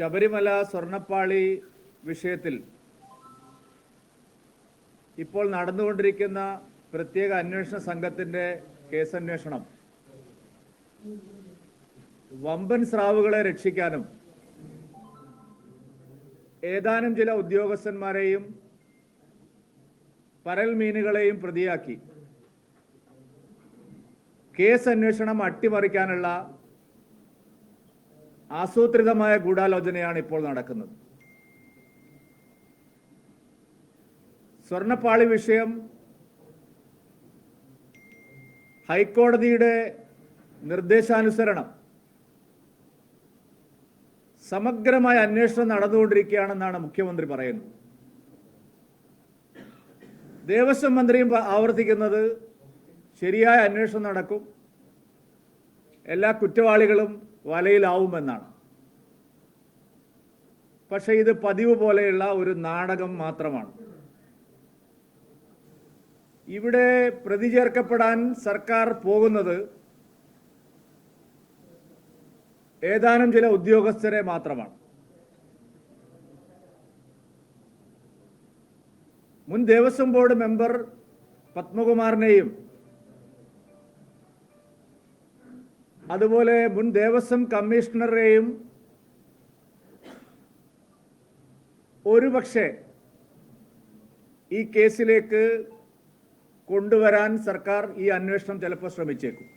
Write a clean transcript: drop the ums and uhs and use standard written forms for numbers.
ശബരിമല സ്വർണ്ണപ്പാളി വിഷയത്തിൽ ഇപ്പോൾ നടന്നുകൊണ്ടിരിക്കുന്ന പ്രത്യേക അന്വേഷണ സംഘത്തിന്റെ കേസന്വേഷണം വമ്പൻ സ്രാവുകളെ രക്ഷിക്കാനും ഏതാനും ചില ഉദ്യോഗസ്ഥന്മാരെയും പരൽ മീനുകളെയും പ്രതിയാക്കി കേസ് അന്വേഷണം അട്ടിമറിക്കാനുള്ള ആസൂത്രിതമായ ഗൂഢാലോചനയാണ് ഇപ്പോൾ നടക്കുന്നത്. സ്വർണ്ണപ്പാളി വിഷയം ഹൈക്കോടതിയുടെ നിർദ്ദേശാനുസരണം സമഗ്രമായ അന്വേഷണം നടന്നുകൊണ്ടിരിക്കുകയാണെന്നാണ് മുഖ്യമന്ത്രി പറയുന്നത്. ദേവസ്വം മന്ത്രിയും ആവർത്തിക്കുന്നത് ശരിയായ അന്വേഷണം നടക്കും, എല്ലാ കുറ്റവാളികളും വലയിലാവുമെന്നാണ്. പക്ഷേ ഇത് പതിവ് പോലെയുള്ള ഒരു നാടകം മാത്രമാണ്. ഇവിടെ പ്രതി ചേർക്കപ്പെടാൻ സർക്കാർ പോകുന്നത് ഏതാനും ചില ഉദ്യോഗസ്ഥരെ മാത്രമാണ്. മുൻ ദേവസ്വം ബോർഡ് മെമ്പർ പത്മകുമാറിനെയും അതുപോലെ മുൻ ദേവസ്വം കമ്മീഷണറെയും ഒരുപക്ഷെ ഈ കേസിലേക്ക് കൊണ്ടുവരാൻ സർക്കാർ ഈ അന്വേഷണം ചിലപ്പോൾ ശ്രമിച്ചേക്കും.